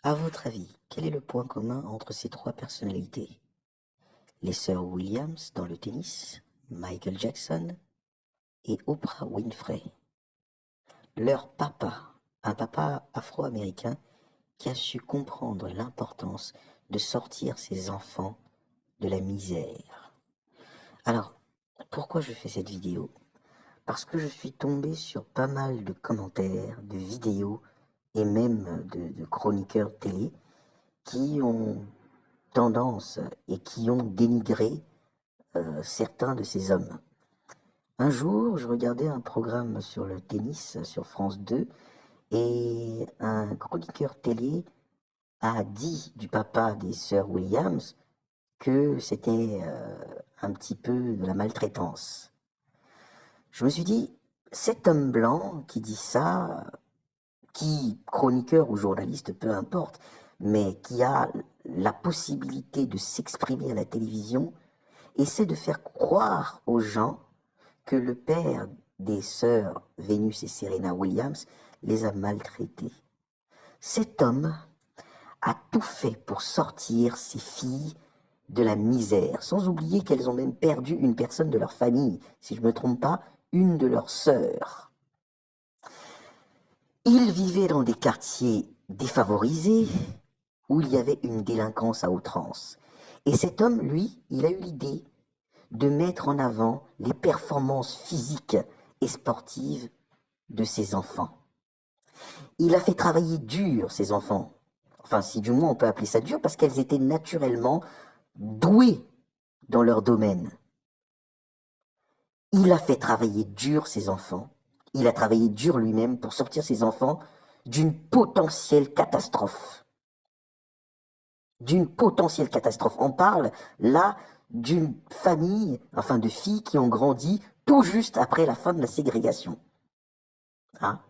À votre avis, quel est le point commun entre ces trois personnalités? Les sœurs Williams dans le tennis, Michael Jackson et Oprah Winfrey. Leur papa, un papa afro-américain qui a su comprendre l'importance de sortir ses enfants de la misère. Alors, pourquoi je fais cette vidéo? Parce que je suis tombé sur pas mal de commentaires, de vidéos et même de chroniqueurs télé qui ont tendance et qui ont dénigré certains de ces hommes. Un jour, je regardais un programme sur le tennis sur France 2 et un chroniqueur télé a dit du papa des sœurs Williams que c'était un petit peu de la maltraitance. Je me suis dit, cet homme blanc qui dit ça, qui, chroniqueur ou journaliste, peu importe, mais qui a la possibilité de s'exprimer à la télévision, essaie de faire croire aux gens que le père des sœurs Venus et Serena Williams les a maltraités. Cet homme a tout fait pour sortir ses filles de la misère, sans oublier qu'elles ont même perdu une personne de leur famille, si je ne me trompe pas, une de leurs sœurs. Ils vivaient dans des quartiers défavorisés où il y avait une délinquance à outrance. Et cet homme, lui, il a eu l'idée de mettre en avant les performances physiques et sportives de ses enfants. Il a fait travailler dur ses enfants. Enfin, si du moins on peut appeler ça dur, parce qu'elles étaient naturellement douées dans leur domaine. Il a fait travailler dur ses enfants. Il a travaillé dur lui-même pour sortir ses enfants d'une potentielle catastrophe. D'une potentielle catastrophe. On parle là d'une famille, enfin de filles qui ont grandi tout juste après la fin de la ségrégation. Hein?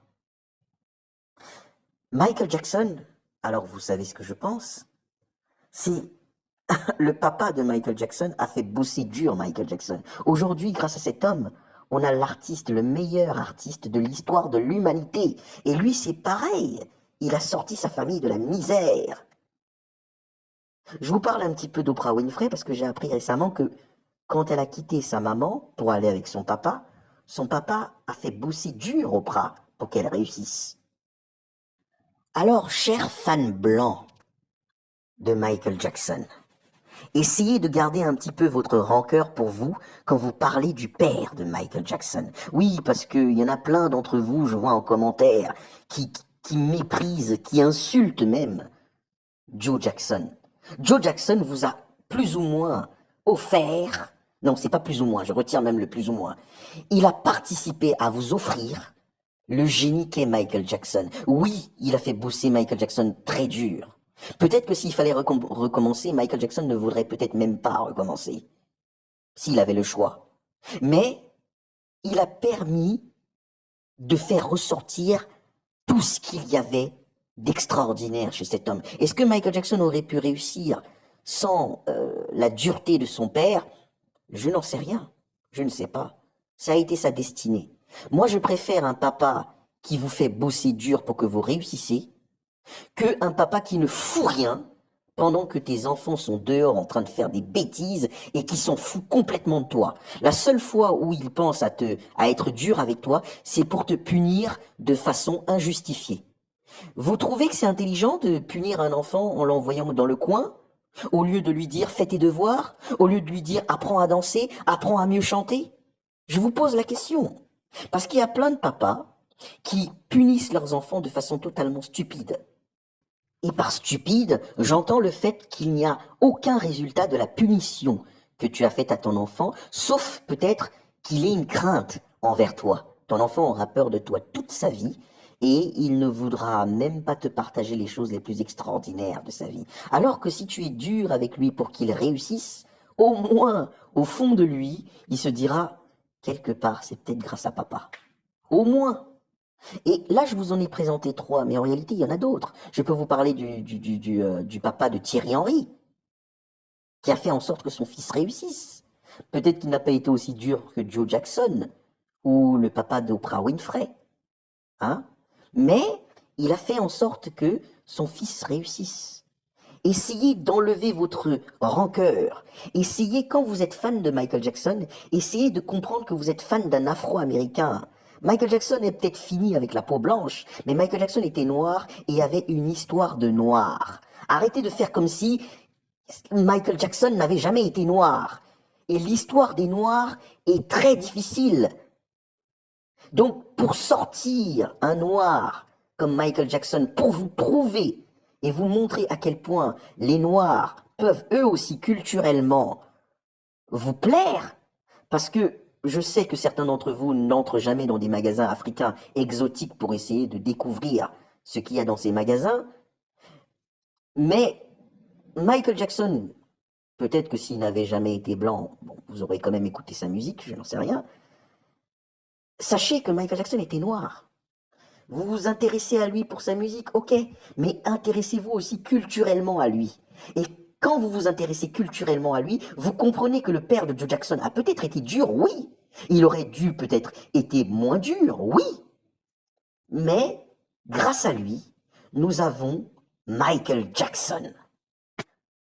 Michael Jackson, alors vous savez ce que je pense, c'est le papa de Michael Jackson a fait bosser dur Michael Jackson. Aujourd'hui, grâce à cet homme, on a l'artiste, le meilleur artiste de l'histoire de l'humanité. Et lui, c'est pareil. Il a sorti sa famille de la misère. Je vous parle un petit peu d'Oprah Winfrey parce que j'ai appris récemment que quand elle a quitté sa maman pour aller avec son papa a fait bosser dur Oprah pour qu'elle réussisse. Alors, chers fans blancs de Michael Jackson, essayez de garder un petit peu votre rancœur pour vous quand vous parlez du père de Michael Jackson. Oui, parce qu'il y en a plein d'entre vous, je vois en commentaire, qui méprisent, qui insultent même Joe Jackson. Joe Jackson vous a plus ou moins offert, non, c'est pas plus ou moins, je retire même le plus ou moins, il a participé à vous offrir le génie qu'est Michael Jackson. Oui, il a fait bosser Michael Jackson très dur. Peut-être que s'il fallait recommencer, Michael Jackson ne voudrait peut-être même pas recommencer, s'il avait le choix. Mais il a permis de faire ressortir tout ce qu'il y avait d'extraordinaire chez cet homme. Est-ce que Michael Jackson aurait pu réussir sans la dureté de son père? Je n'en sais rien. Je ne sais pas. Ça a été sa destinée. Moi, je préfère un papa qui vous fait bosser dur pour que vous réussissiez que un papa qui ne fout rien pendant que tes enfants sont dehors en train de faire des bêtises et qui s'en fout complètement de toi. La seule fois où il pense à être dur avec toi, c'est pour te punir de façon injustifiée. Vous trouvez que c'est intelligent de punir un enfant en l'envoyant dans le coin, au lieu de lui dire fais tes devoirs, au lieu de lui dire apprends à danser, apprends à mieux chanter? Je vous pose la question. Parce qu'il y a plein de papas qui punissent leurs enfants de façon totalement stupide. Et par stupide, j'entends le fait qu'il n'y a aucun résultat de la punition que tu as faite à ton enfant, sauf peut-être qu'il ait une crainte envers toi. Ton enfant aura peur de toi toute sa vie et il ne voudra même pas te partager les choses les plus extraordinaires de sa vie. Alors que si tu es dur avec lui pour qu'il réussisse, au moins, au fond de lui, il se dira, quelque part, c'est peut-être grâce à papa. Au moins. Et là, je vous en ai présenté trois, mais en réalité, il y en a d'autres. Je peux vous parler du papa de Thierry Henry, qui a fait en sorte que son fils réussisse. Peut-être qu'il n'a pas été aussi dur que Joe Jackson ou le papa d'Oprah Winfrey, hein? Mais il a fait en sorte que son fils réussisse. Essayez d'enlever votre rancœur. Essayez, quand vous êtes fan de Michael Jackson, essayez de comprendre que vous êtes fan d'un Afro-Américain. Michael Jackson est peut-être fini avec la peau blanche, mais Michael Jackson était noir et avait une histoire de noir. Arrêtez de faire comme si Michael Jackson n'avait jamais été noir. Et l'histoire des Noirs est très difficile. Donc, pour sortir un noir comme Michael Jackson, pour vous prouver et vous montrer à quel point les Noirs peuvent eux aussi culturellement vous plaire, parce que je sais que certains d'entre vous n'entrent jamais dans des magasins africains exotiques pour essayer de découvrir ce qu'il y a dans ces magasins, mais Michael Jackson, peut-être que s'il n'avait jamais été blanc, bon, vous aurez quand même écouté sa musique, je n'en sais rien. Sachez que Michael Jackson était noir. Vous vous intéressez à lui pour sa musique, ok, mais intéressez-vous aussi culturellement à lui. Et quand vous vous intéressez culturellement à lui, vous comprenez que le père de Joe Jackson a peut-être été dur, oui. Il aurait dû peut-être été moins dur, oui. Mais grâce à lui, nous avons Michael Jackson.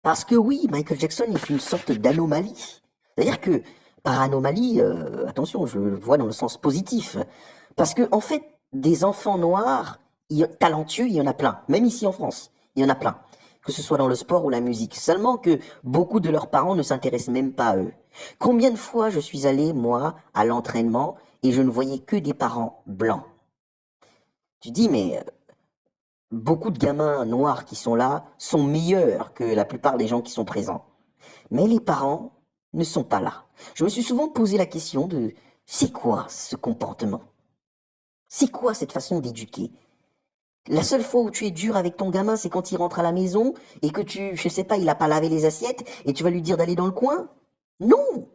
Parce que oui, Michael Jackson est une sorte d'anomalie. C'est-à-dire que, par anomalie, attention, je le vois dans le sens positif. Parce que, en fait, des enfants noirs, talentueux, il y en a plein. Même ici en France, il y en a plein. Que ce soit dans le sport ou la musique. Seulement que beaucoup de leurs parents ne s'intéressent même pas à eux. Combien de fois je suis allé, moi, à l'entraînement et je ne voyais que des parents blancs. Tu dis, mais beaucoup de gamins noirs qui sont là sont meilleurs que la plupart des gens qui sont présents. Mais les parents ne sont pas là. Je me suis souvent posé la question de c'est quoi ce comportement? C'est quoi cette façon d'éduquer? La seule fois où tu es dur avec ton gamin, c'est quand il rentre à la maison et que je sais pas, il a pas lavé les assiettes et tu vas lui dire d'aller dans le coin? Non!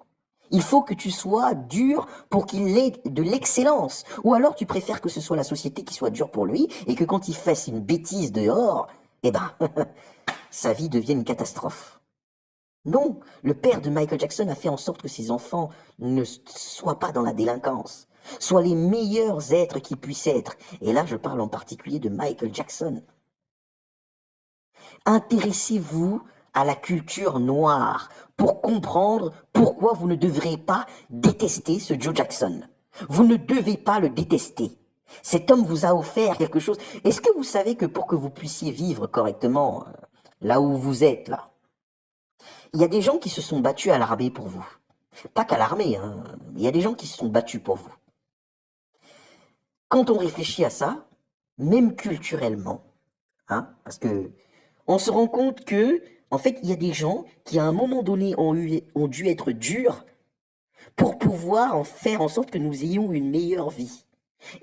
Il faut que tu sois dur pour qu'il ait de l'excellence. Ou alors tu préfères que ce soit la société qui soit dure pour lui et que quand il fasse une bêtise dehors, eh ben, sa vie devienne une catastrophe. Non, le père de Michael Jackson a fait en sorte que ses enfants ne soient pas dans la délinquance, soient les meilleurs êtres qu'ils puissent être. Et là, je parle en particulier de Michael Jackson. Intéressez-vous à la culture noire pour comprendre pourquoi vous ne devrez pas détester ce Joe Jackson. Vous ne devez pas le détester. Cet homme vous a offert quelque chose. Est-ce que vous savez que pour que vous puissiez vivre correctement là où vous êtes, là, il y a des gens qui se sont battus à l'armée pour vous. Pas qu'à l'armée, hein, mais il y a des gens qui se sont battus pour vous. Quand on réfléchit à ça, même culturellement, hein, parce que on se rend compte que, en fait, il y a des gens qui, à un moment donné, ont dû être durs pour pouvoir en faire en sorte que nous ayons une meilleure vie.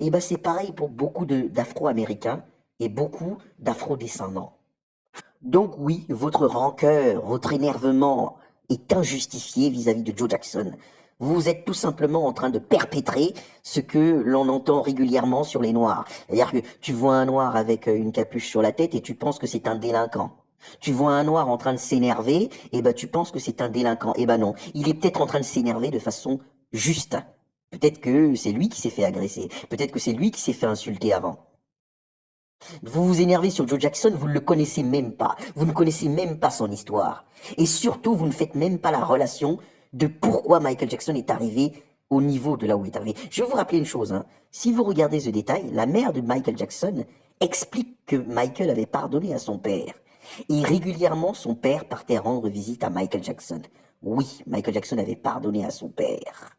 Et ben, c'est pareil pour beaucoup d'Afro-Américains et beaucoup d'Afro-descendants. Donc oui, votre rancœur, votre énervement est injustifié vis-à-vis de Joe Jackson. Vous êtes tout simplement en train de perpétrer ce que l'on entend régulièrement sur les Noirs. C'est-à-dire que tu vois un Noir avec une capuche sur la tête et tu penses que c'est un délinquant. Tu vois un Noir en train de s'énerver, et ben tu penses que c'est un délinquant. Et ben non, il est peut-être en train de s'énerver de façon juste. Peut-être que c'est lui qui s'est fait agresser. Peut-être que c'est lui qui s'est fait insulter avant. Vous vous énervez sur Joe Jackson, vous ne le connaissez même pas. Vous ne connaissez même pas son histoire. Et surtout, vous ne faites même pas la relation de pourquoi Michael Jackson est arrivé au niveau de là où il est arrivé. Je vais vous rappeler une chose, hein. Si vous regardez ce détail, la mère de Michael Jackson explique que Michael avait pardonné à son père. Et régulièrement, son père partait rendre visite à Michael Jackson. Oui, Michael Jackson avait pardonné à son père.